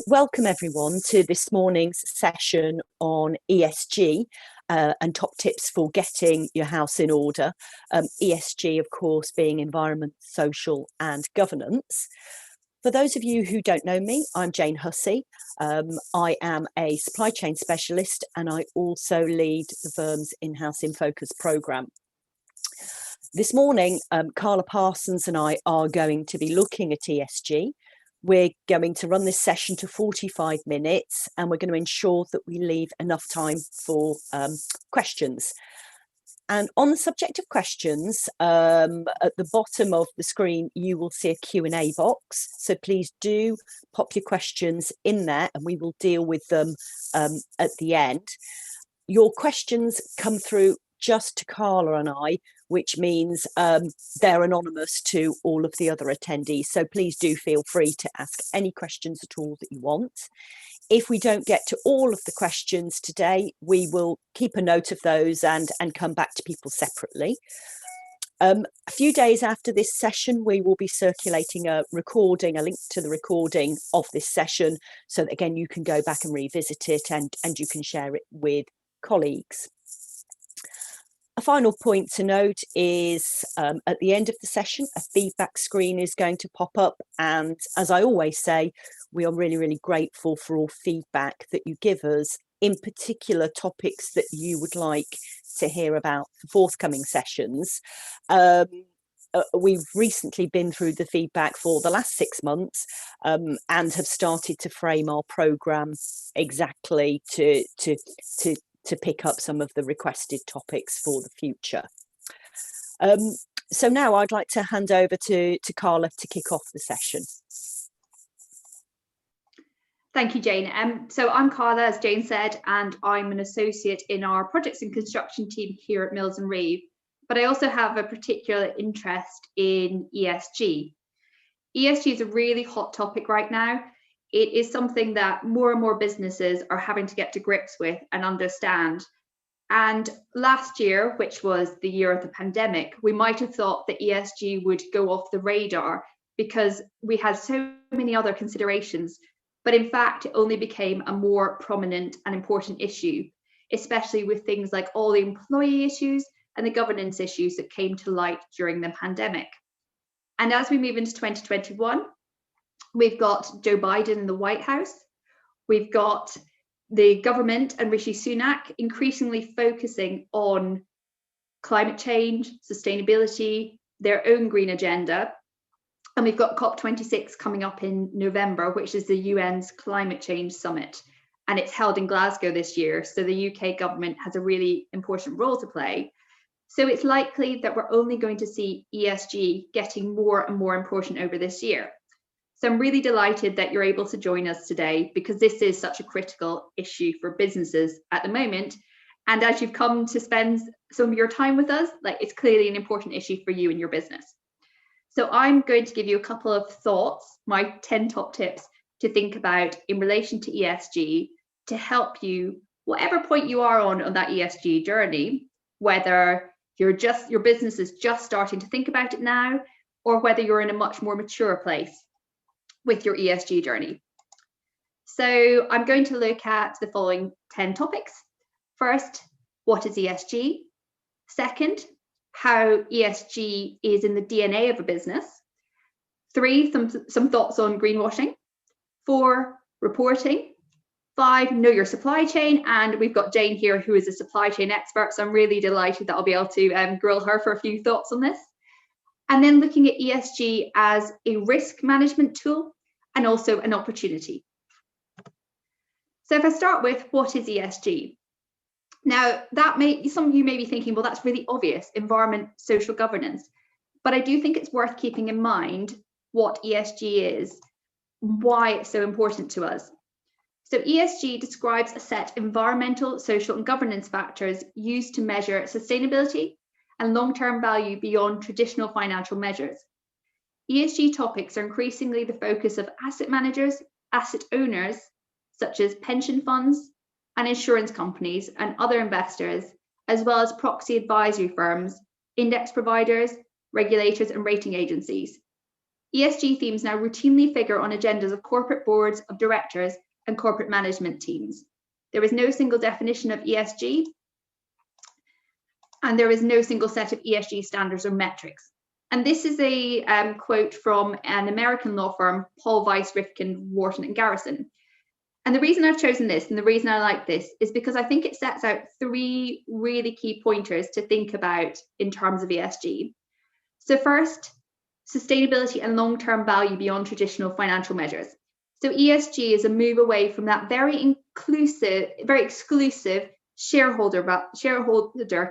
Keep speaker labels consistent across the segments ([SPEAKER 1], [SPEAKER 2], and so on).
[SPEAKER 1] Welcome everyone to this morning's session on ESG and top tips for getting your house in order. ESG, of course, being environment, social and governance. For those of you who don't know me, I'm Jane Hussey. I am a supply chain specialist and I also lead the firm's in-house in focus programme. This morning, Carla Parsons and I are going to be looking at ESG. We're going to run this session to 45 minutes and we're going to ensure that we leave enough time for questions. And on the subject of questions, at the bottom of the screen, you will see a Q&A box. So please do pop your questions in there and we will deal with them at the end. Your questions come through just to Carla and I, which means they're anonymous to all of the other attendees. So please do feel free to ask any questions at all that you want. If we don't get to all of the questions today, we will keep a note of those and come back to people separately. A few days after this session, we will be circulating a link to the recording of this session, so that again, you can go back and revisit it and you can share it with colleagues. A final point to note is at the end of the session, a feedback screen is going to pop up. And as I always say, we are really, really grateful for all feedback that you give us, in particular topics that you would like to hear about for forthcoming sessions. We've recently been through the feedback for the last 6 months and have started to frame our programme exactly to pick up some of the requested topics for the future. So now I'd like to hand over to Carla to kick off the session.
[SPEAKER 2] Thank you, Jane. So I'm Carla, as Jane said, and I'm an associate in our projects and construction team here at Mills Reeve, but I also have a particular interest in ESG. ESG is a really hot topic right now. It is something that more and more businesses are having to get to grips with and understand. And last year, which was the year of the pandemic, we might have thought that ESG would go off the radar because we had so many other considerations. But in fact, it only became a more prominent and important issue, especially with things like all the employee issues and the governance issues that came to light during the pandemic. And as we move into 2021, we've got Joe Biden in the White House. We've got the government and Rishi Sunak increasingly focusing on climate change, sustainability, their own green agenda. And we've got COP26 coming up in November, which is the UN's climate change summit. And it's held in Glasgow this year. So the UK government has a really important role to play. So it's likely that we're only going to see ESG getting more and more important over this year. So I'm really delighted that you're able to join us today because this is such a critical issue for businesses at the moment. And as you've come to spend some of your time with us, it's clearly an important issue for you and your business. So I'm going to give you a couple of thoughts, my 10 top tips to think about in relation to ESG to help you, whatever point you are on that ESG journey, whether your business is just starting to think about it now, or whether you're in a much more mature place with your ESG journey. So I'm going to look at the following 10 topics. First, what is ESG? Second, how ESG is in the DNA of a business. 3, some thoughts on greenwashing. 4, reporting. 5, know your supply chain. And we've got Jane here, who is a supply chain expert. So I'm really delighted that I'll be able to grill her for a few thoughts on this. And then looking at ESG as a risk management tool and also an opportunity. So if I start with what is ESG? Now, some of you may be thinking, well, that's really obvious, environment, social governance. But I do think it's worth keeping in mind what ESG is, why it's so important to us. So ESG describes a set of environmental, social and governance factors used to measure sustainability and long-term value beyond traditional financial measures. ESG topics are increasingly the focus of asset managers, asset owners, such as pension funds and insurance companies and other investors, as well as proxy advisory firms, index providers, regulators and rating agencies. ESG themes now routinely figure on agendas of corporate boards of directors and corporate management teams. There is no single definition of ESG, and there is no single set of ESG standards or metrics. And this is a quote from an American law firm, Paul, Weiss, Rifkin, Wharton and Garrison. And the reason I've chosen this and the reason I like this is because I think it sets out 3 really key pointers to think about in terms of ESG. So first, sustainability and long-term value beyond traditional financial measures. So ESG is a move away from that very exclusive shareholder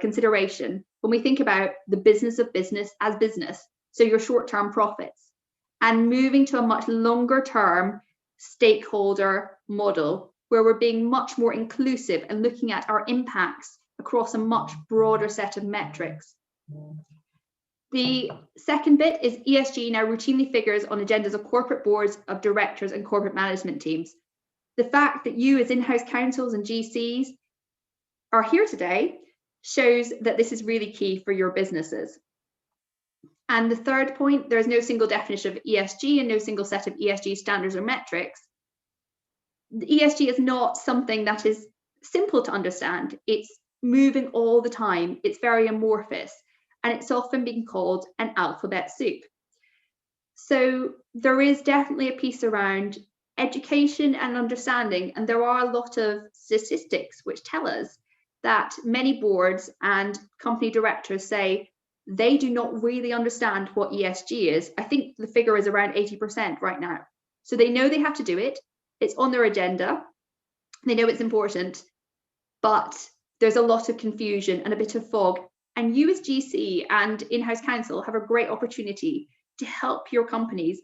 [SPEAKER 2] consideration when we think about the business of business as business, so your short-term profits, and moving to a much longer-term stakeholder model where we're being much more inclusive and looking at our impacts across a much broader set of metrics. The second bit is ESG now routinely figures on agendas of corporate boards of directors and corporate management teams. The fact that you as in-house counsels and GCs are here today shows that this is really key for your businesses. And the third point, there is no single definition of ESG and no single set of ESG standards or metrics. The ESG is not something that is simple to understand. It's moving all the time. It's very amorphous, and it's often being called an alphabet soup. So there is definitely a piece around education and understanding, and there are a lot of statistics which tell us that many boards and company directors say they do not really understand what ESG is. I think the figure is around 80% right now. So they know they have to do it. It's on their agenda. They know it's important, but there's a lot of confusion and a bit of fog. And you as GC and in-house counsel have a great opportunity to help your companies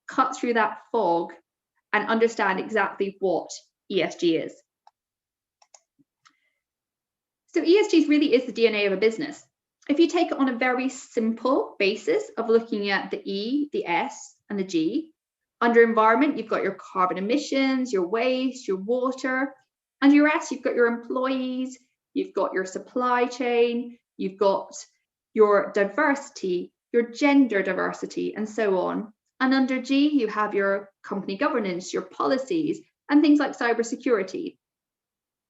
[SPEAKER 2] cut through that fog and understand exactly what ESG is. So ESG really is the DNA of a business. If you take it on a very simple basis of looking at the E, the S, and the G, under environment, you've got your carbon emissions, your waste, your water. Under your S, you've got your employees, you've got your supply chain, you've got your diversity, your gender diversity, and so on. And under G, you have your company governance, your policies, and things like cybersecurity.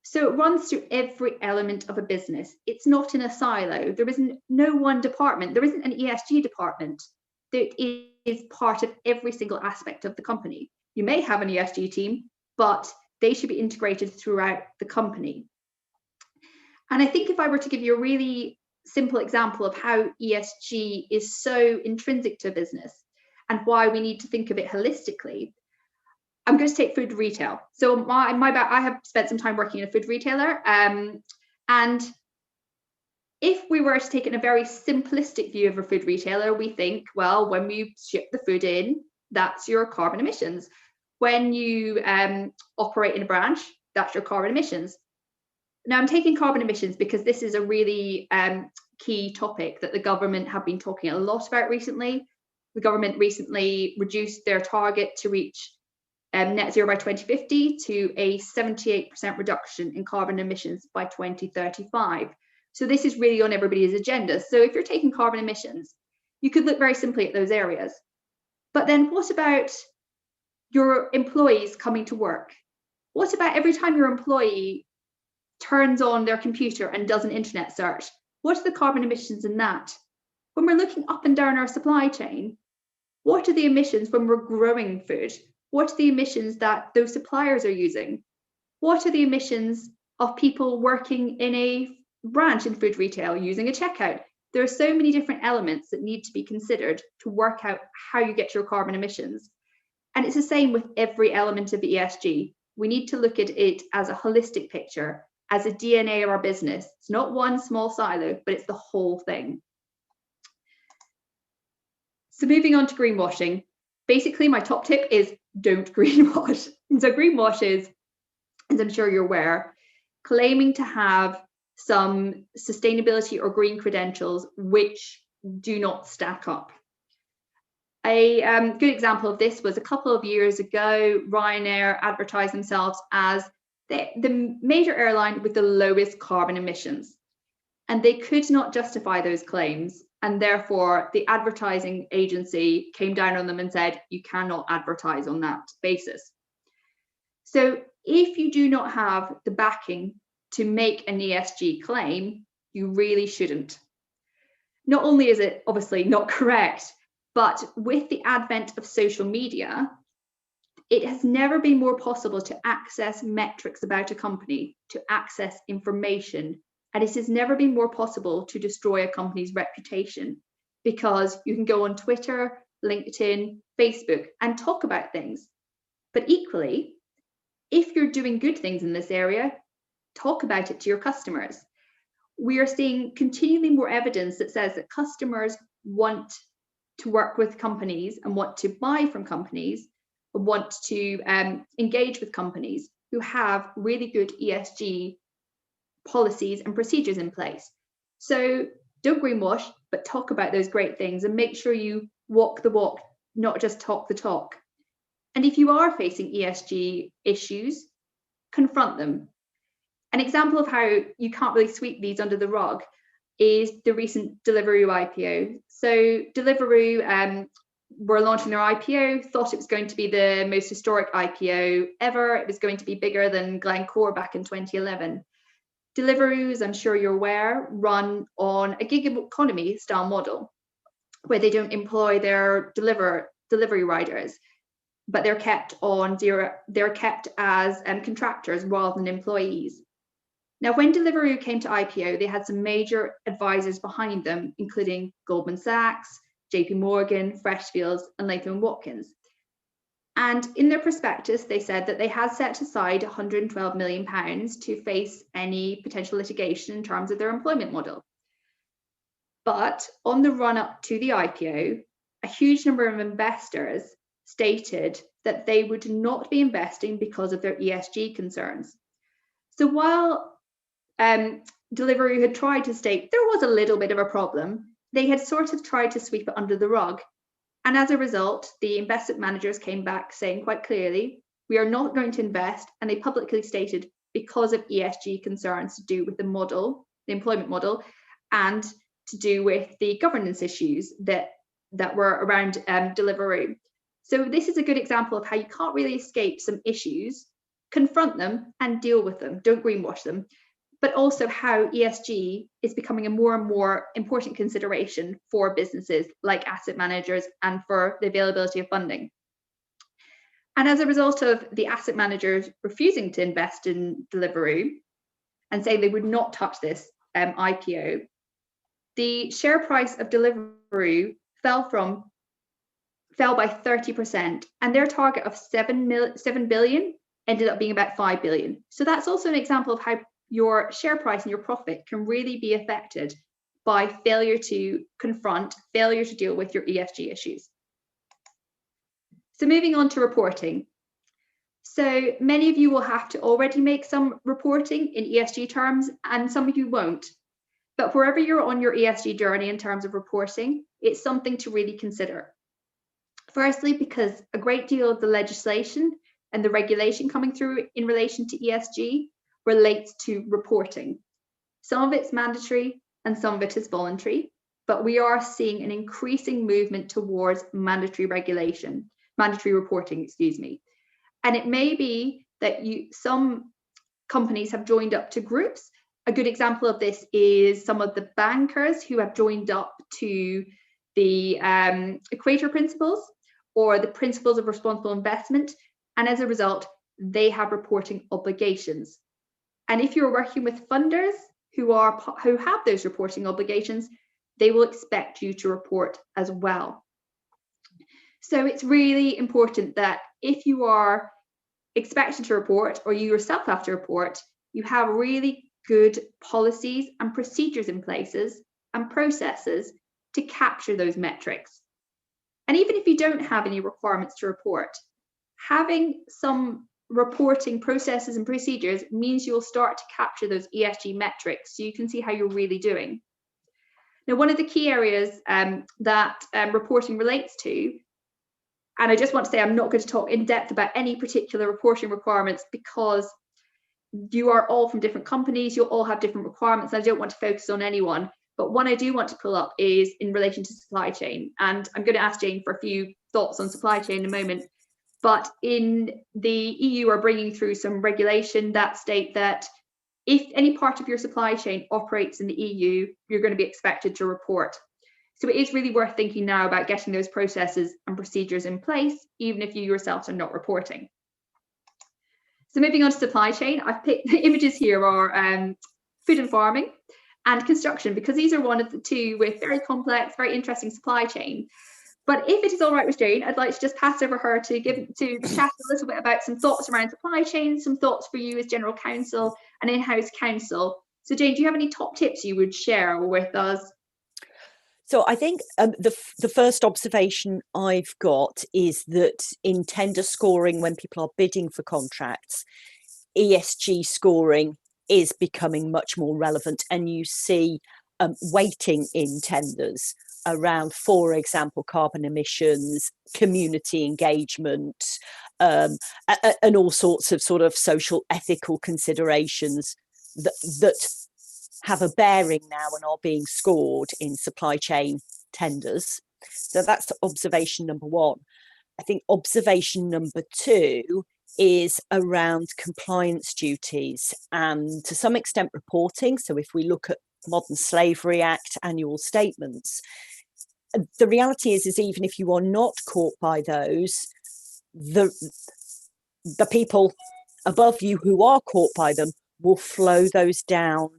[SPEAKER 2] So it runs through every element of a business. It's not in a silo. There isn't no one department. There isn't an ESG department that is part of every single aspect of the company. You may have an ESG team, but they should be integrated throughout the company. And I think if I were to give you a really simple example of how ESG is so intrinsic to a business and why we need to think of it holistically, I'm going to take food retail. So I have spent some time working in a food retailer, and if we were to take it in a very simplistic view of a food retailer, we think, well, when we ship the food in, that's your carbon emissions. When you operate in a branch, that's your carbon emissions. Now, I'm taking carbon emissions because this is a really key topic that the government have been talking a lot about recently. The government recently reduced their target to reach net zero by 2050 to a 78% reduction in carbon emissions by 2035. So this is really on everybody's agenda. So if you're taking carbon emissions, you could look very simply at those areas. But then what about your employees coming to work? What about every time your employee turns on their computer and does an internet search? What are the carbon emissions in that? When we're looking up and down our supply chain, what are the emissions when we're growing food? What are the emissions that those suppliers are using? What are the emissions of people working in a branch in food retail using a checkout? There are so many different elements that need to be considered to work out how you get your carbon emissions. And it's the same with every element of ESG. We need to look at it as a holistic picture, as a DNA of our business. It's not one small silo, but it's the whole thing. So moving on to greenwashing. Basically, my top tip is don't greenwash. And so greenwash is, as I'm sure you're aware, claiming to have some sustainability or green credentials which do not stack up. A good example of this was a couple of years ago, Ryanair advertised themselves as the major airline with the lowest carbon emissions. And they could not justify those claims. And therefore, the advertising agency came down on them and said, you cannot advertise on that basis. So if you do not have the backing to make an ESG claim, you really shouldn't. Not only is it obviously not correct, but with the advent of social media, it has never been more possible to access metrics about a company, to access information, and it has never been more possible to destroy a company's reputation, because you can go on Twitter, LinkedIn, Facebook and talk about things. But equally, if you're doing good things in this area, talk about it to your customers. We are seeing continually more evidence that says that customers want to work with companies and want to buy from companies, and want to engage with companies who have really good ESG policies and procedures in place. So don't greenwash, but talk about those great things and make sure you walk the walk, not just talk the talk. And if you are facing ESG issues, confront them. An example of how you can't really sweep these under the rug is the recent Deliveroo IPO. So Deliveroo were launching their IPO, thought it was going to be the most historic IPO ever. It was going to be bigger than Glencore back in 2011. Deliveroo, as I'm sure you're aware, run on a gig economy style model where they don't employ their delivery riders, but they're kept as contractors rather than employees. Now, when Deliveroo came to IPO, they had some major advisors behind them, including Goldman Sachs, JP Morgan, Freshfields, and Latham & Watkins. And in their prospectus, they said that they had set aside £112 million to face any potential litigation in terms of their employment model. But on the run up to the IPO, a huge number of investors stated that they would not be investing because of their ESG concerns. So while Deliveroo had tried to state there was a little bit of a problem, they had sort of tried to sweep it under the rug. And as a result, the investment managers came back saying quite clearly, we are not going to invest. And they publicly stated because of ESG concerns to do with the model, the employment model, and to do with the governance issues that were around Deliveroo. So this is a good example of how you can't really escape some issues, confront them and deal with them, don't greenwash them, but also how ESG is becoming a more and more important consideration for businesses like asset managers and for the availability of funding. And as a result of the asset managers refusing to invest in Deliveroo and saying they would not touch this IPO, the share price of Deliveroo fell by 30%, and their target of 7 billion ended up being about 5 billion. So that's also an example of how your share price and your profit can really be affected by failure to confront, failure to deal with your ESG issues. So moving on to reporting. So many of you will have to already make some reporting in ESG terms, and some of you won't. But wherever you're on your ESG journey in terms of reporting, it's something to really consider. Firstly, because a great deal of the legislation and the regulation coming through in relation to ESG relates to reporting. Some of it's mandatory and some of it is voluntary, but we are seeing an increasing movement towards mandatory reporting, And it may be that some companies have joined up to groups. A good example of this is some of the bankers who have joined up to the Equator Principles or the Principles of Responsible Investment, and as a result, they have reporting obligations. And if you're working with funders who have those reporting obligations, they will expect you to report as well. So it's really important that if you are expected to report or you yourself have to report, you have really good policies and procedures in places and processes to capture those metrics. And even if you don't have any requirements to report, having some reporting processes and procedures means you'll start to capture those ESG metrics so you can see how you're really doing. Now, one of the key areas that reporting relates to, and I just want to say I'm not going to talk in depth about any particular reporting requirements because you are all from different companies, you'll all have different requirements, and I don't want to focus on anyone, But one I do want to pull up is in relation to supply chain. And I'm going to ask Jane for a few thoughts on supply chain in a moment. But in the EU are bringing through some regulation that state that if any part of your supply chain operates in the EU, you're going to be expected to report. So it is really worth thinking now about getting those processes and procedures in place, even if you yourselves are not reporting. So moving on to supply chain, I've picked the images here are food and farming and construction, because these are one of the two with very complex, very interesting supply chain. But if it is all right with Jane, I'd like to just pass over her to chat a little bit about some thoughts around supply chain, some thoughts for you as general counsel and in-house counsel. So Jane, do you have any top tips you would share with us?
[SPEAKER 1] So I think the first observation I've got is that in tender scoring, when people are bidding for contracts, ESG scoring is becoming much more relevant, and you see weighting in tenders around, for example, carbon emissions, community engagement, and all sorts of sort of social ethical considerations that have a bearing now and are being scored in supply chain tenders. So that's observation number one. I think observation number two is around compliance duties and to some extent reporting. So if we look at Modern Slavery Act annual statements, the reality is even if you are not caught by those, the people above you who are caught by them will flow those down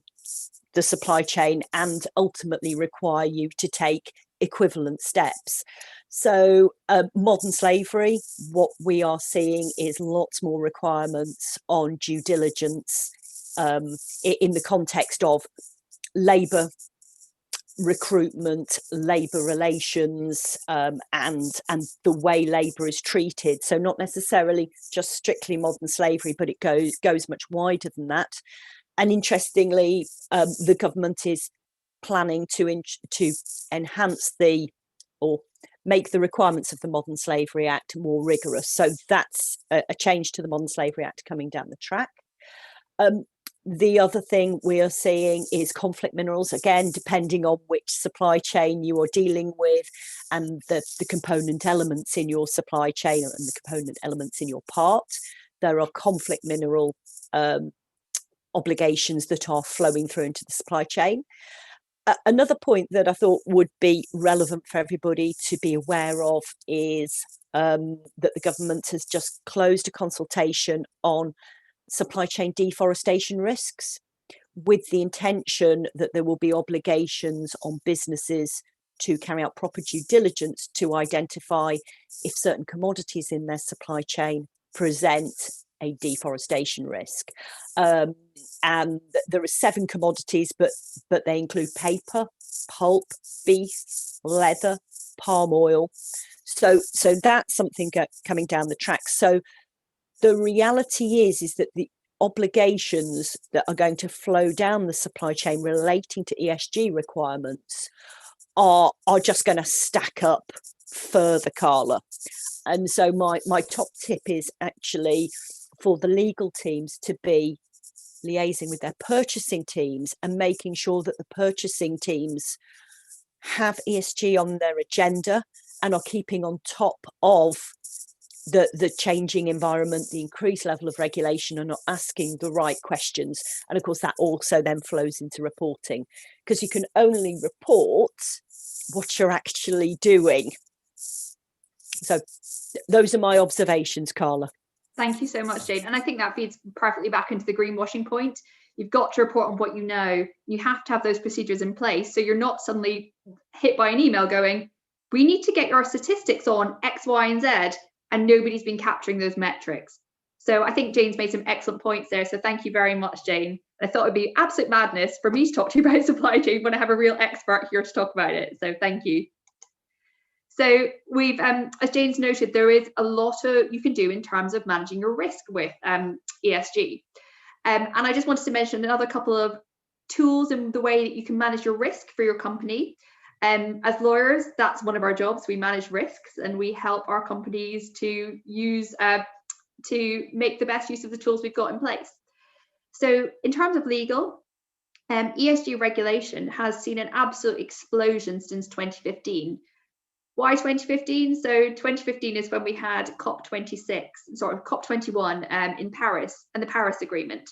[SPEAKER 1] the supply chain and ultimately require you to take equivalent steps. So modern slavery, what we are seeing is lots more requirements on due diligence in the context of labour recruitment, labour relations, and the way labour is treated. So not necessarily just strictly modern slavery, but it goes much wider than that. And interestingly, the government is planning to enhance or make the requirements of the Modern Slavery Act more rigorous. So that's a change to the Modern Slavery Act coming down the track. The other thing we are seeing is conflict minerals, again, depending on which supply chain you are dealing with and the component elements in your supply chain and the component elements in your part. There are conflict mineral obligations that are flowing through into the supply chain. Another point that I thought would be relevant for everybody to be aware of is that the government has just closed a consultation on supply chain deforestation risks, with the intention that there will be obligations on businesses to carry out proper due diligence to identify if certain commodities in their supply chain present a deforestation risk. And there are 7 commodities, but they include paper, pulp, beef, leather, palm oil. So that's something coming down the track. So the reality is that the obligations that are going to flow down the supply chain relating to ESG requirements are just going to stack up further, Carla. And so my top tip is actually for the legal teams to be liaising with their purchasing teams and making sure that the purchasing teams have ESG on their agenda and are keeping on top of the changing environment, the increased level of regulation, and not asking the right questions. And of course, that also then flows into reporting, because you can only report what you're actually doing. So those are my observations, Carla.
[SPEAKER 2] Thank you so much, Jane. And I think that feeds perfectly back into the greenwashing point. You've got to report on what you know. You have to have those procedures in place, so you're not suddenly hit by an email going, we need to get your statistics on X, Y, and Z, and nobody's been capturing those metrics. So I think Jane's made some excellent points there. So thank you very much, Jane. I thought it'd be absolute madness for me to talk to you about supply chain when I have a real expert here to talk about it. So thank you. So we've, as Jane's noted, there is a lot you can do in terms of managing your risk with ESG. And I just wanted to mention another couple of tools in the way that you can manage your risk for your company. As lawyers, that's one of our jobs. We manage risks and we help our companies to use to make the best use of the tools we've got in place. So in terms of legal, ESG regulation has seen an absolute explosion since 2015. Why 2015? So 2015 is when we had COP21 in Paris, and the Paris Agreement.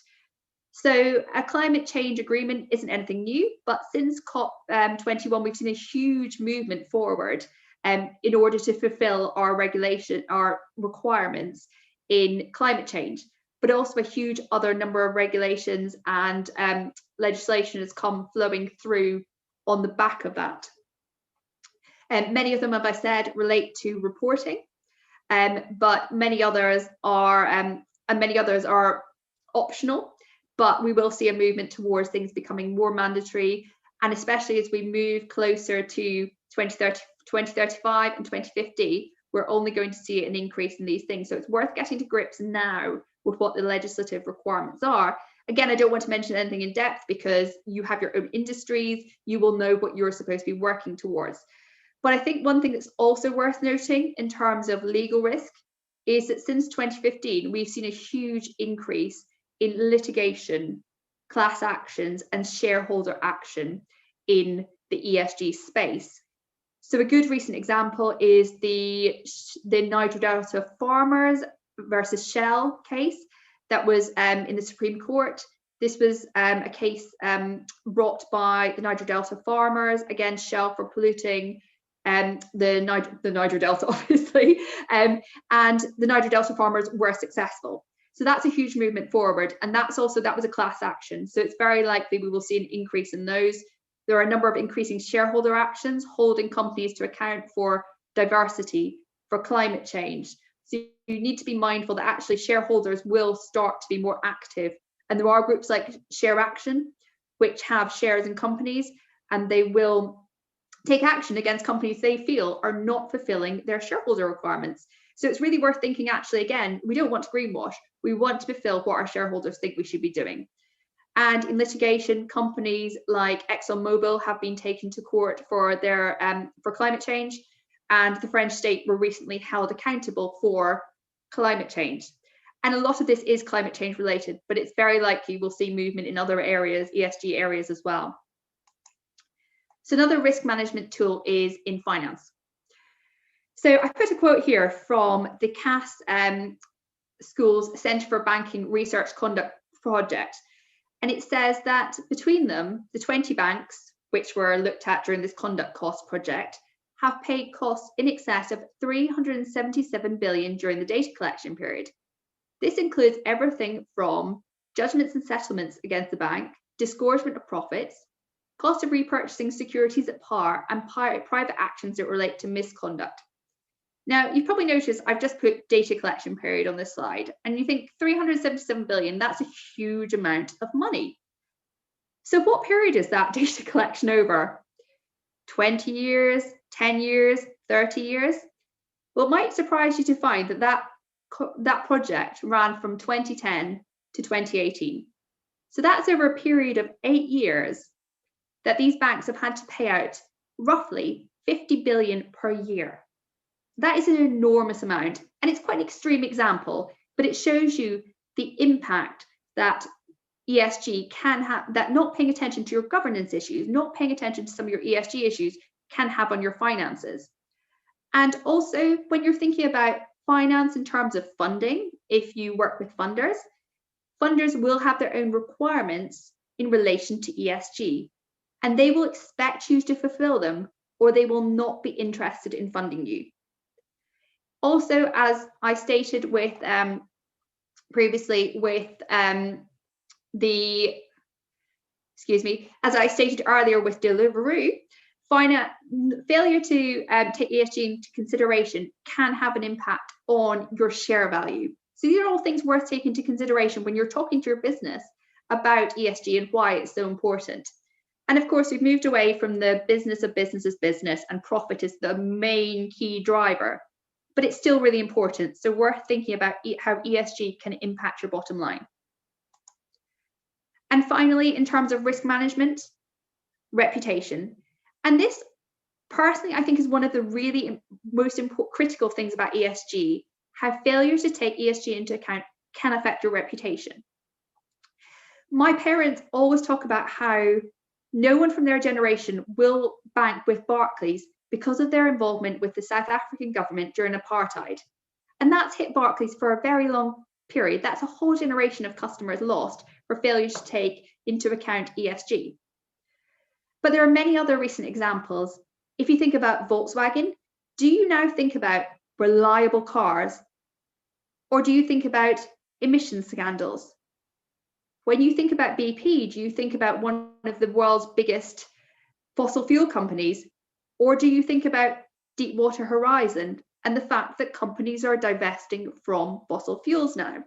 [SPEAKER 2] So a climate change agreement isn't anything new, but since COP21, we've seen a huge movement forward in order to fulfill our requirements in climate change, but also a huge other number of regulations and legislation has come flowing through on the back of that. Many of them, as I said, relate to reporting, but many others are optional. But we will see a movement towards things becoming more mandatory, and especially as we move closer to 2035 and 2050, we're only going to see an increase in these things. So it's worth getting to grips now with what the legislative requirements are. Again, I don't want to mention anything in depth because you have your own industries, you will know what you're supposed to be working towards. But I think one thing that's also worth noting in terms of legal risk is that since 2015, we've seen a huge increase in litigation, class actions, and shareholder action in the ESG space. So a good recent example is the Niger Delta farmers versus Shell case that was in the Supreme Court. This was a case brought by the Niger Delta farmers against Shell for polluting the Niger Delta, obviously, and the Niger Delta farmers were successful. So that's a huge movement forward, and that was a class action. So it's very likely we will see an increase in those. There are a number of increasing shareholder actions holding companies to account for diversity, for climate change. So you need to be mindful that actually shareholders will start to be more active. And there are groups like Share Action, which have shares in companies, and they will take action against companies they feel are not fulfilling their shareholder requirements. So it's really worth thinking, actually, again, we don't want to greenwash. We want to fulfill what our shareholders think we should be doing. And in litigation, companies like ExxonMobil have been taken to court for their for climate change, and the French state were recently held accountable for climate change. And a lot of this is climate change related, but it's very likely we'll see movement in other areas, ESG areas as well. So another risk management tool is in finance. So I put a quote here from the Cass School's Centre for Banking Research Conduct project. And it says that between them, the 20 banks, which were looked at during this conduct cost project, have paid costs in excess of 377 billion during the data collection period. This includes everything from judgments and settlements against the bank, disgorgement of profits, cost of repurchasing securities at par, and private actions that relate to misconduct. Now, you've probably noticed I've just put data collection period on this slide, and you think 377 billion, that's a huge amount of money. So what period is that data collection over? 20 years, 10 years, 30 years? Well, it might surprise you to find that project ran from 2010 to 2018. So that's over a period of 8 years that these banks have had to pay out roughly 50 billion per year. That is an enormous amount, and it's quite an extreme example, but it shows you the impact that ESG can have, that not paying attention to your governance issues, not paying attention to some of your ESG issues can have on your finances. And also when you're thinking about finance in terms of funding, if you work with funders will have their own requirements in relation to ESG, and they will expect you to fulfill them, or they will not be interested in funding you. Also, as I stated with previously with as I stated earlier with Deliveroo, failure to take ESG into consideration can have an impact on your share value. So these are all things worth taking into consideration when you're talking to your business about ESG and why it's so important. And of course, we've moved away from the business of business as business, and profit is the main key driver. But it's still really important. So worth thinking about how ESG can impact your bottom line. And finally, in terms of risk management, reputation. And this personally, I think, is one of the really most critical things about ESG, how failure to take ESG into account can affect your reputation. My parents always talk about how no one from their generation will bank with Barclays because of their involvement with the South African government during apartheid. And that's hit Barclays for a very long period. That's a whole generation of customers lost for failure to take into account ESG. But there are many other recent examples. If you think about Volkswagen, do you now think about reliable cars? Or do you think about emission scandals? When you think about BP, do you think about one of the world's biggest fossil fuel companies? Or do you think about Deepwater Horizon and the fact that companies are divesting from fossil fuels now?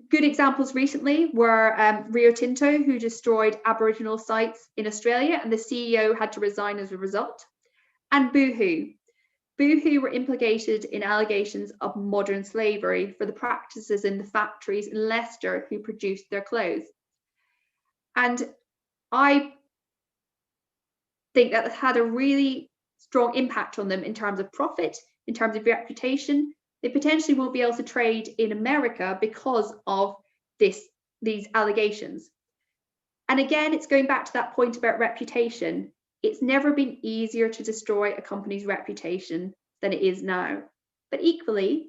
[SPEAKER 2] Good examples recently were Rio Tinto, who destroyed Aboriginal sites in Australia, and the CEO had to resign as a result, and Boohoo. Boohoo were implicated in allegations of modern slavery for the practices in the factories in Leicester who produced their clothes. And I think that had a really strong impact on them in terms of profit, in terms of reputation. They potentially won't be able to trade in America because of these allegations. And again, it's going back to that point about reputation. It's never been easier to destroy a company's reputation than it is now. But equally,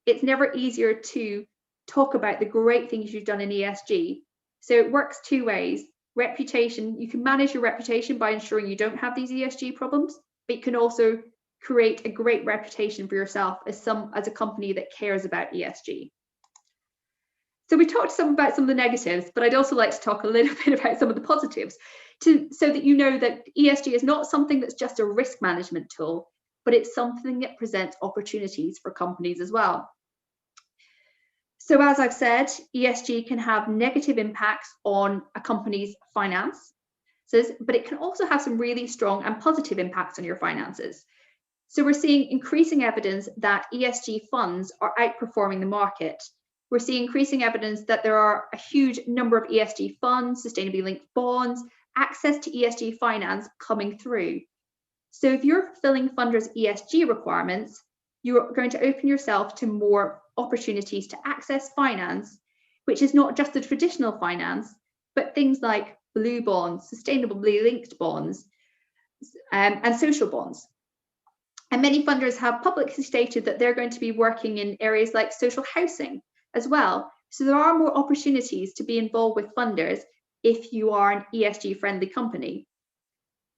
[SPEAKER 2] it's never easier to talk about the great things you've done in ESG. So it works two ways. Reputation, you can manage your reputation by ensuring you don't have these ESG problems, but you can also create a great reputation for yourself as a company that cares about ESG. So we talked about some of the negatives, but I'd also like to talk a little bit about some of the positives so that you know that ESG is not something that's just a risk management tool, but it's something that presents opportunities for companies as well. So as I've said, ESG can have negative impacts on a company's finance, but it can also have some really strong and positive impacts on your finances. So we're seeing increasing evidence that ESG funds are outperforming the market. We're seeing increasing evidence that there are a huge number of ESG funds, sustainably linked bonds, access to ESG finance coming through. So if you're fulfilling funders' ESG requirements, you're going to open yourself to more opportunities to access finance, which is not just the traditional finance, but things like blue bonds, sustainably linked bonds, and social bonds. And many funders have publicly stated that they're going to be working in areas like social housing as well. So there are more opportunities to be involved with funders if you are an ESG friendly company.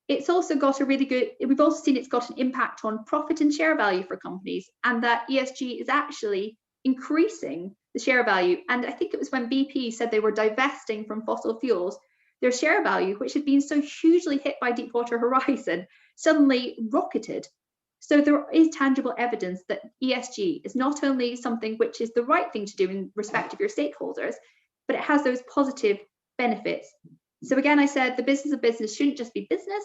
[SPEAKER 2] It's also got we've also seen it's got an impact on profit and share value for companies, and that ESG is actually increasing the share value. And I think it was when BP said they were divesting from fossil fuels, their share value, which had been so hugely hit by Deepwater Horizon, suddenly rocketed. So there is tangible evidence that ESG is not only something which is the right thing to do in respect of your stakeholders, but it has those positive benefits. So again, I said the business of business shouldn't just be business,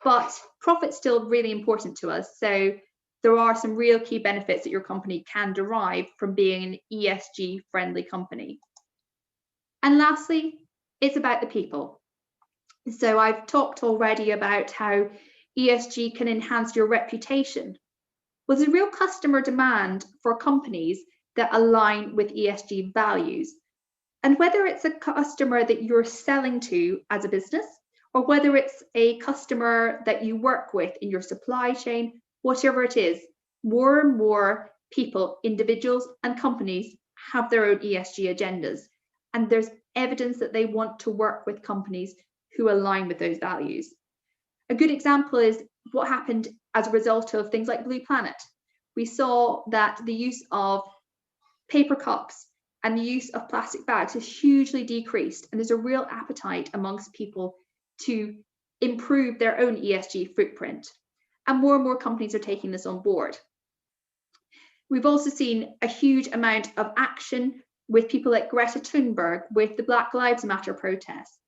[SPEAKER 2] but profit's still really important to us. So there are some real key benefits that your company can derive from being an ESG friendly company. And lastly, it's about the people. So I've talked already about how ESG can enhance your reputation. Well, there's a real customer demand for companies that align with ESG values. And whether it's a customer that you're selling to as a business, or whether it's a customer that you work with in your supply chain, whatever it is, more and more people, individuals and companies have their own ESG agendas. And there's evidence that they want to work with companies who align with those values. A good example is what happened as a result of things like Blue Planet. We saw that the use of paper cups and the use of plastic bags has hugely decreased, and there's a real appetite amongst people to improve their own ESG footprint. And more companies are taking this on board. We've also seen a huge amount of action with people like Greta Thunberg with the Black Lives Matter protests.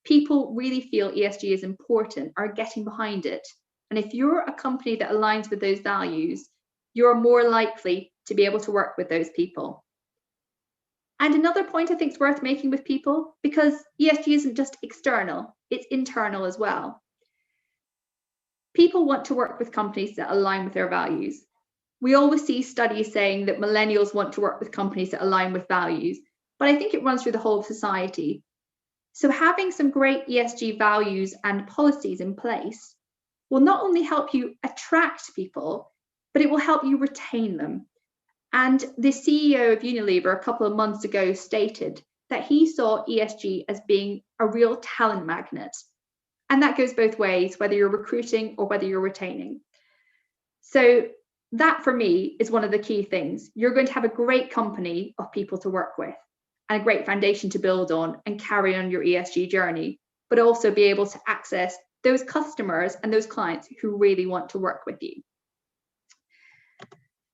[SPEAKER 2] People really feel ESG is important, are getting behind it. And if you're a company that aligns with those values, you're more likely to be able to work with those people. And another point I think is worth making with people, because ESG isn't just external, it's internal as well. People want to work with companies that align with their values. We always see studies saying that millennials want to work with companies that align with values, but I think it runs through the whole of society. So having some great ESG values and policies in place will not only help you attract people, but it will help you retain them. And the CEO of Unilever a couple of months ago stated that he saw ESG as being a real talent magnet. And that goes both ways, whether you're recruiting or whether you're retaining. So that for me is one of the key things. You're going to have a great company of people to work with and a great foundation to build on and carry on your ESG journey, but also be able to access those customers and those clients who really want to work with you.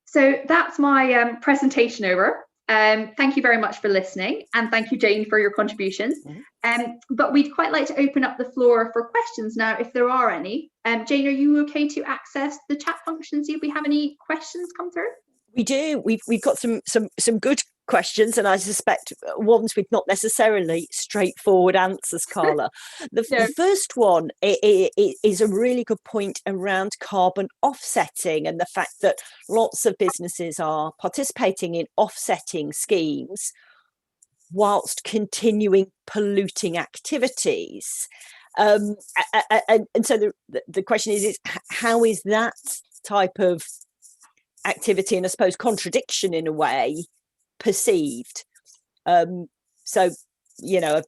[SPEAKER 2] So that's my presentation over. Thank you very much for listening, and thank you, Jane, for your contributions. But we'd quite like to open up the floor for questions now, if there are any. Jane, are you okay to access the chat function, see if we have any questions come through?
[SPEAKER 1] We do. We've got some good questions, and I suspect ones with not necessarily straightforward answers, Carla. The first one is a really good point around carbon offsetting and the fact that lots of businesses are participating in offsetting schemes whilst continuing polluting activities. And so the question is how is that type of activity, and I suppose contradiction in a way, perceived? So, you know,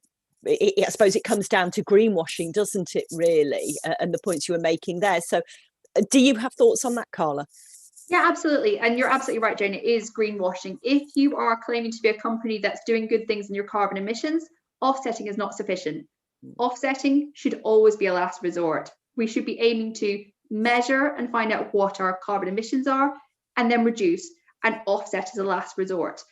[SPEAKER 1] I suppose it comes down to greenwashing, doesn't it, really? And the points you were making there. So do you have thoughts on that, Carla?
[SPEAKER 2] Yeah, absolutely. And you're absolutely right, Jane. It is greenwashing. If you are claiming to be a company that's doing good things in your carbon emissions, offsetting is not sufficient. Offsetting should always be a last resort. We should be aiming to measure and find out what our carbon emissions are and then reduce, and offset as a last resort.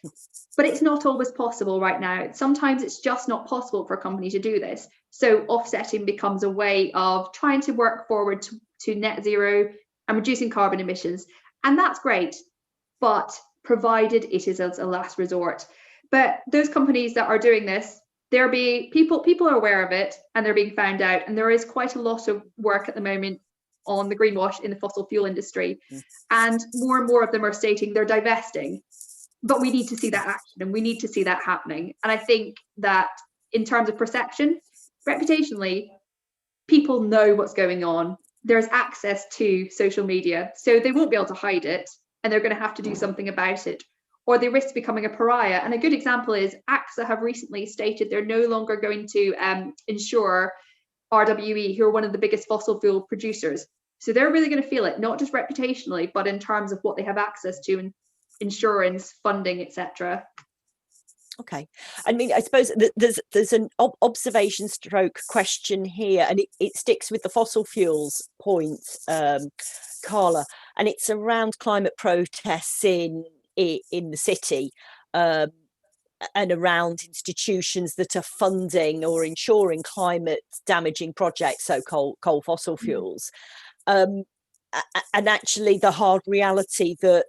[SPEAKER 2] But it's not always possible right now. Sometimes it's just not possible for a company to do this. So offsetting becomes a way of trying to work forward to net zero and reducing carbon emissions. And that's great, but provided it is as a last resort. But those companies that are doing this, people are aware of it and they're being found out. And there is quite a lot of work at the moment on the greenwash in the fossil fuel industry. And more of them are stating they're divesting. But we need to see that action and we need to see that happening. And I think that in terms of perception, reputationally, people know what's going on. There's access to social media, so they won't be able to hide it, and they're going to have to do something about it, or they risk becoming a pariah. And a good example is AXA have recently stated they're no longer going to insure RWE, who are one of the biggest fossil fuel producers. So they're really going to feel it, not just reputationally, but in terms of what they have access to and insurance, funding, etc.
[SPEAKER 1] Okay. I mean, I suppose there's an observation stroke question here, and it sticks with the fossil fuels point, Carla, and it's around climate protests in the city, and around institutions that are funding or ensuring climate damaging projects, so coal fossil fuels. And actually the hard reality that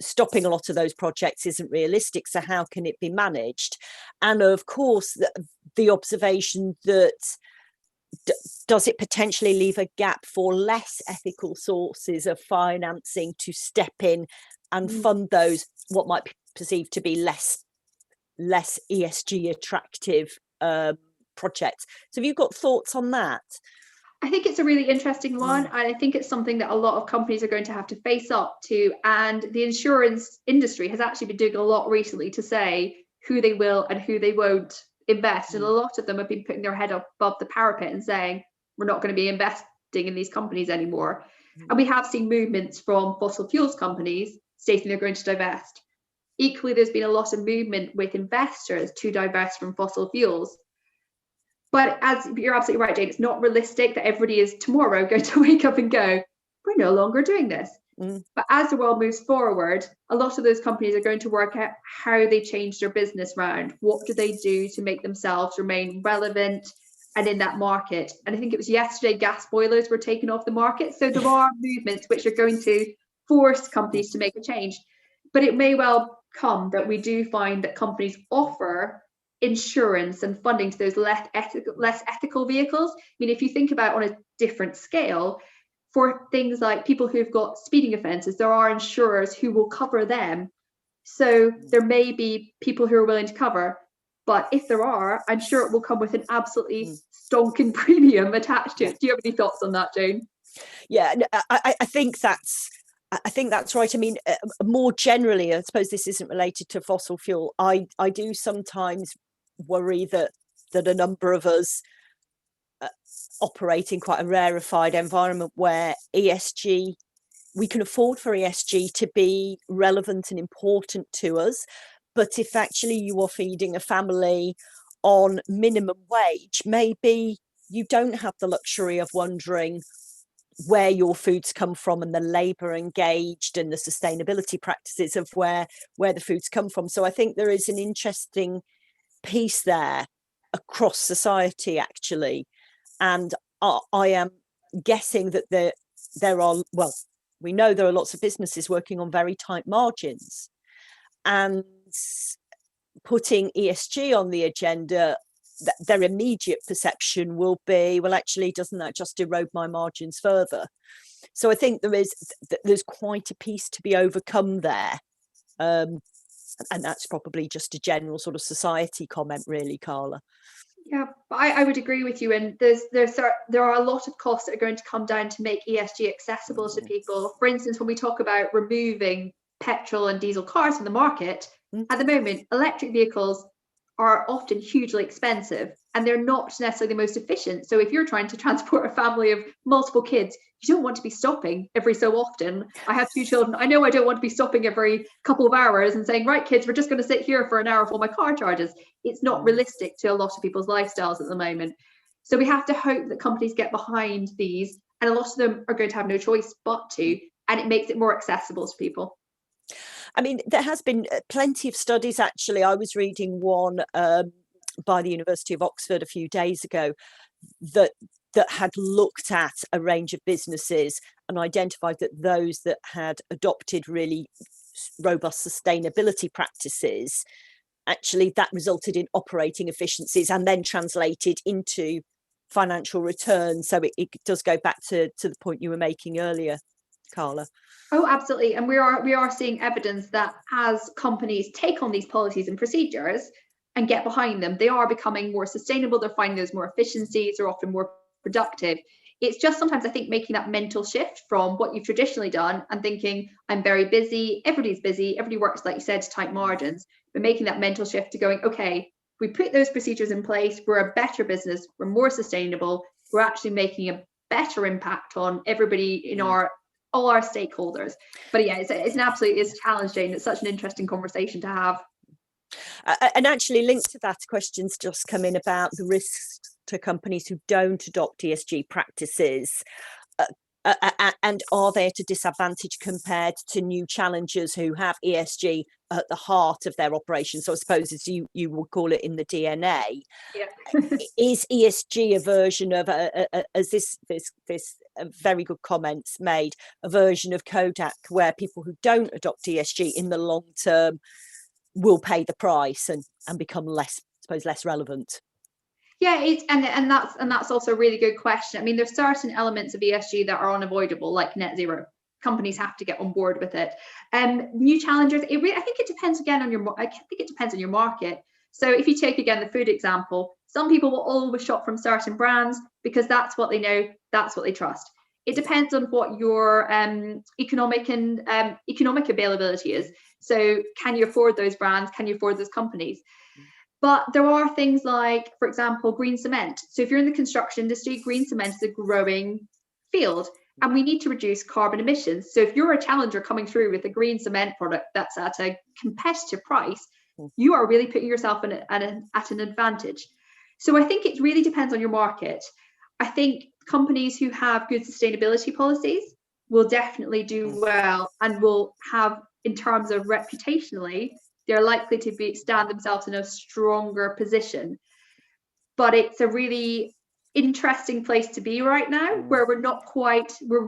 [SPEAKER 1] stopping a lot of those projects isn't realistic. So how can it be managed? And of course, the observation that does it potentially leave a gap for less ethical sources of financing to step in and fund those what might be perceived to be less ESG attractive projects? So have you got thoughts on that?
[SPEAKER 2] I think it's a really interesting one, and I think it's something that a lot of companies are going to have to face up to. And the insurance industry has actually been doing a lot recently to say who they will and who they won't invest. And a lot of them have been putting their head up above the parapet and saying, we're not going to be investing in these companies anymore. And we have seen movements from fossil fuels companies stating they're going to divest. Equally, there's been a lot of movement with investors to divest from fossil fuels. But as you're absolutely right, Jane, it's not realistic that everybody is tomorrow going to wake up and go, we're no longer doing this. But as the world moves forward, a lot of those companies are going to work out how they change their business round. What do they do to make themselves remain relevant and in that market? And I think it was yesterday gas boilers were taken off the market. So there are movements which are going to force companies to make a change. But it may well come that we do find that companies offer insurance and funding to those less ethical vehicles. I mean, if you think about on a different scale, for things like people who've got speeding offences, there are insurers who will cover them So there may be people who are willing to cover, but if there are, I'm sure it will come with an absolutely stonking premium attached to it. Do you have any thoughts on that, Jane?
[SPEAKER 1] Yeah, I think that's right. I mean, more generally, I suppose this isn't related to fossil fuel. I do sometimes worry that a number of us operate in quite a rarefied environment where ESG, we can afford for ESG to be relevant and important to us. But if actually you are feeding a family on minimum wage, maybe you don't have the luxury of wondering where your foods come from and the labour engaged and the sustainability practices of where the foods come from. So I think there is an interesting piece there across society, actually. And I am guessing that there are, well, we know there are lots of businesses working on very tight margins, and putting ESG on the agenda, their immediate perception will be, well, actually, doesn't that just erode my margins further? So I think there's quite a piece to be overcome there. And that's probably just a general sort of society comment, really, Carla.
[SPEAKER 2] Yeah, I would agree with you. And there are a lot of costs that are going to come down to make ESG accessible to people. For instance, when we talk about removing petrol and diesel cars from the market, at the moment, electric vehicles are often hugely expensive and they're not necessarily the most efficient. So if you're trying to transport a family of multiple kids, you don't want to be stopping every so often. I have 2 children. I know I don't want to be stopping every couple of hours and saying, right, kids, we're just going to sit here for an hour while my car charges. It's not realistic to a lot of people's lifestyles at the moment. So we have to hope that companies get behind these, and a lot of them are going to have no choice but to, and it makes it more accessible to people.
[SPEAKER 1] I mean, there has been plenty of studies, actually. I was reading one by the University of Oxford a few days ago that had looked at a range of businesses and identified that those that had adopted really robust sustainability practices, actually that resulted in operating efficiencies and then translated into financial returns. So it does go back to the point you were making earlier, Carla.
[SPEAKER 2] Oh, absolutely. And we are seeing evidence that as companies take on these policies and procedures and get behind them, they are becoming more sustainable. They're finding there's more efficiencies, they're often more productive. It's just sometimes, I think, making that mental shift from what you've traditionally done and thinking, I'm very busy, everybody's busy, everybody works, like you said, to tight margins, but making that mental shift to going, okay, we put those procedures in place, we're a better business, we're more sustainable, we're actually making a better impact on everybody in all our stakeholders. But yeah, it's an absolute challenge, Jane. It's such an interesting conversation to have.
[SPEAKER 1] And actually linked to that, questions just come in about the risks to companies who don't adopt ESG practices, and are they at a disadvantage compared to new challengers who have ESG at the heart of their operation? So I suppose, as you would call it, in the DNA.
[SPEAKER 2] Yeah.
[SPEAKER 1] Is ESG a version of, as this very good comments made, a version of Kodak where people who don't adopt ESG in the long term will pay the price and become less relevant?
[SPEAKER 2] Yeah, and that's also a really good question. I mean, there's certain elements of ESG that are unavoidable, like net zero. Companies have to get on board with it. New challengers, I think it depends again on your market. So if you take again the food example, some people will always shop from certain brands because that's what they know, that's what they trust. It depends on what your economic availability is. So can you afford those brands? Can you afford those companies? But there are things like, for example, green cement. So if you're in the construction industry, green cement is a growing field and we need to reduce carbon emissions. So if you're a challenger coming through with a green cement product that's at a competitive price, you are really putting yourself at an advantage. So I think it really depends on your market. I think companies who have good sustainability policies will definitely do well and will have, in terms of reputationally, they're likely to stand themselves in a stronger position. But it's a really interesting place to be right now, where we've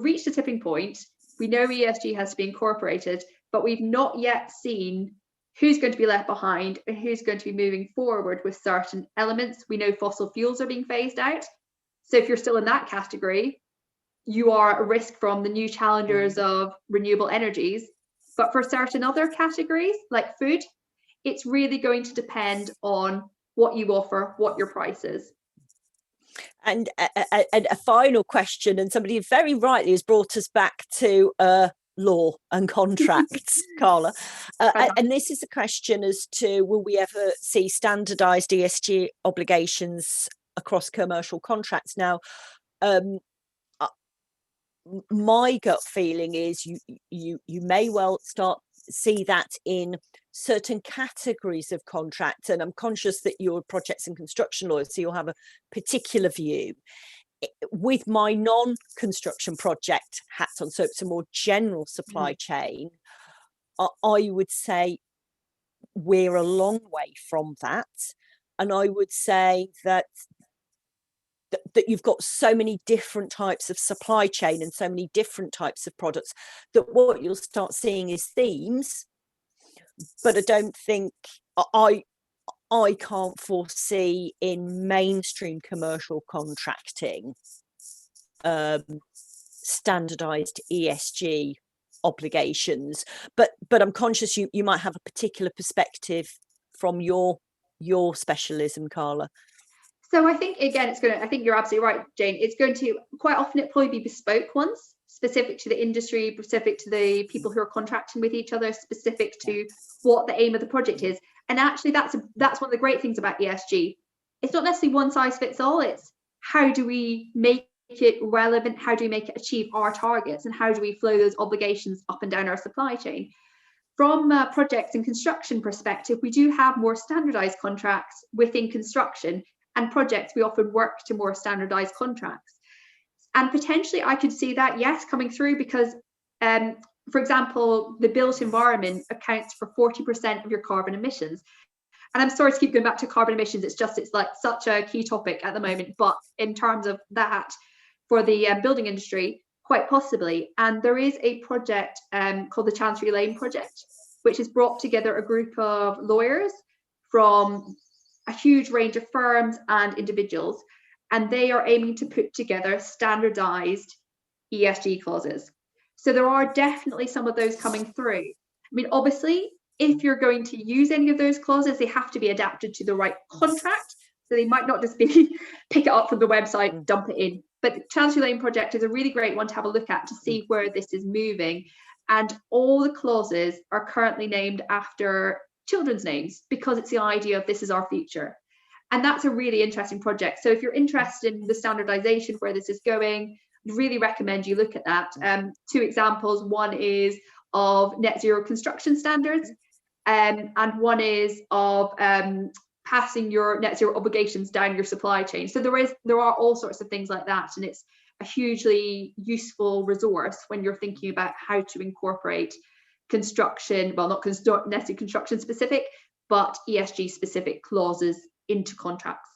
[SPEAKER 2] reached a tipping point. We know ESG has to be incorporated, but we've not yet seen who's going to be left behind and who's going to be moving forward with certain elements. We know fossil fuels are being phased out. So if you're still in that category, you are at risk from the new challengers of renewable energies. But for certain other categories, like food, it's really going to depend on what you offer, what your price is.
[SPEAKER 1] And a final question, and somebody very rightly has brought us back to law and contracts, Carla. And this is a question as to, will we ever see standardised ESG obligations across commercial contracts? Now, my gut feeling is you may well start see that in certain categories of contracts, and I'm conscious that you're projects and construction lawyers, so you'll have a particular view. With my non-construction project hats on, so it's a more general supply chain, I would say we're a long way from that, and I would say that you've got so many different types of supply chain and so many different types of products that what you'll start seeing is themes. But I don't think I can't foresee in mainstream commercial contracting standardized ESG obligations. But I'm conscious you might have a particular perspective from your specialism, Carla.
[SPEAKER 2] So I think, again, I think you're absolutely right, Jane. It's going to, quite often it probably be bespoke ones, specific to the industry, specific to the people who are contracting with each other, specific to what the aim of the project is. And actually that's one of the great things about ESG. It's not necessarily one size fits all. It's how do we make it relevant? How do we make it achieve our targets? And how do we flow those obligations up and down our supply chain? From a projects and construction perspective, we do have more standardized contracts within construction, and projects we often work to more standardized contracts. And potentially I could see that, yes, coming through, because for example, the built environment accounts for 40% of your carbon emissions. And I'm sorry to keep going back to carbon emissions, it's like such a key topic at the moment, but in terms of that, for the building industry, quite possibly. And there is a project called the Chancery Lane project, which has brought together a group of lawyers from a huge range of firms and individuals, and they are aiming to put together standardized ESG clauses. So there are definitely some of those coming through. I mean, obviously, if you're going to use any of those clauses, they have to be adapted to the right contract. So they might not just be pick it up from the website, dump it in. But the Chancery Lane project is a really great one to have a look at to see where this is moving. And all the clauses are currently named after children's names, because it's the idea of this is our future. And that's a really interesting project. So if you're interested in the standardization, where this is going, I'd really recommend you look at that. Two examples: one is of net zero construction standards, and one is of passing your net zero obligations down your supply chain. So there are all sorts of things like that, and it's a hugely useful resource when you're thinking about how to incorporate construction, well, not necessarily construction specific, but ESG specific clauses into contracts.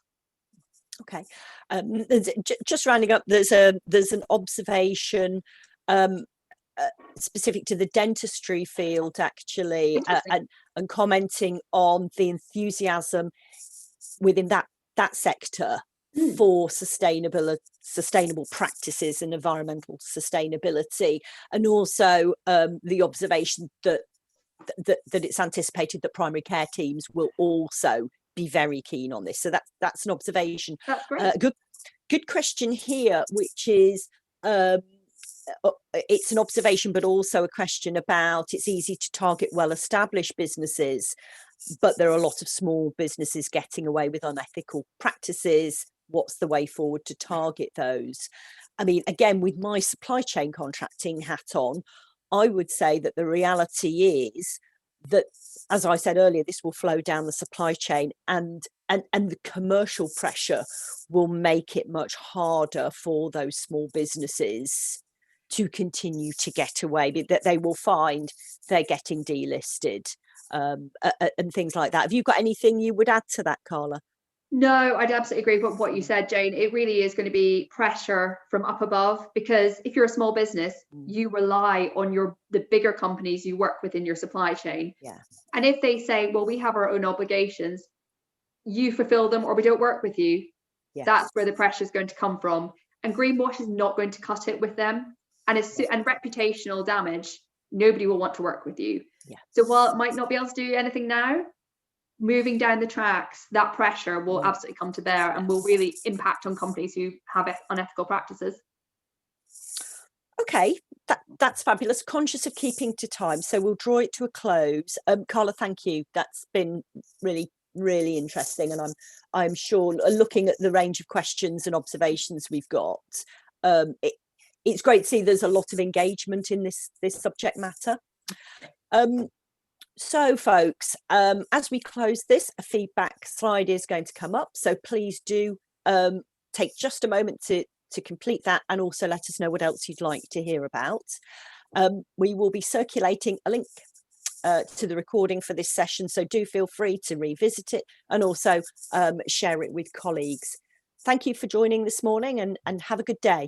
[SPEAKER 1] Okay, just rounding up, there's an observation specific to the dentistry field, actually, and commenting on the enthusiasm within that sector for sustainable practices and environmental sustainability, and also the observation that it's anticipated that primary care teams will also be very keen on this. So that's an observation.
[SPEAKER 2] That's great.
[SPEAKER 1] Good question here, which is it's an observation, but also a question about, it's easy to target well-established businesses, but there are a lot of small businesses getting away with unethical practices. What's the way forward to target those? I mean, again, with my supply chain contracting hat on, I would say that the reality is that, as I said earlier, this will flow down the supply chain, and the commercial pressure will make it much harder for those small businesses to continue to get away, that they will find they're getting delisted and things like that. Have you got anything you would add to that, Carla?
[SPEAKER 2] No, I'd absolutely agree with what you said, Jane. It really is going to be pressure from up above, because if you're a small business, you rely on the bigger companies you work with in your supply chain.
[SPEAKER 1] Yeah.
[SPEAKER 2] And if they say, well, we have our own obligations, you fulfill them or we don't work with you, that's where the pressure is going to come from. And greenwash is not going to cut it with them. And reputational damage nobody will want to work with you.
[SPEAKER 1] Yeah.
[SPEAKER 2] So while it might not be able to do anything now, moving down the tracks, that pressure will absolutely come to bear and will really impact on companies who have unethical practices.
[SPEAKER 1] Okay, that's fabulous. Conscious of keeping to time, so we'll draw it to a close. Carla, thank you. That's been really interesting, and I'm sure, looking at the range of questions and observations we've got, it's great to see there's a lot of engagement in this subject matter. So folks, as we close this, a feedback slide is going to come up, so please do take just a moment to complete that, and also let us know what else you'd like to hear about. We will be circulating a link to the recording for this session, so do feel free to revisit it and also share it with colleagues. Thank you for joining this morning, and have a good day.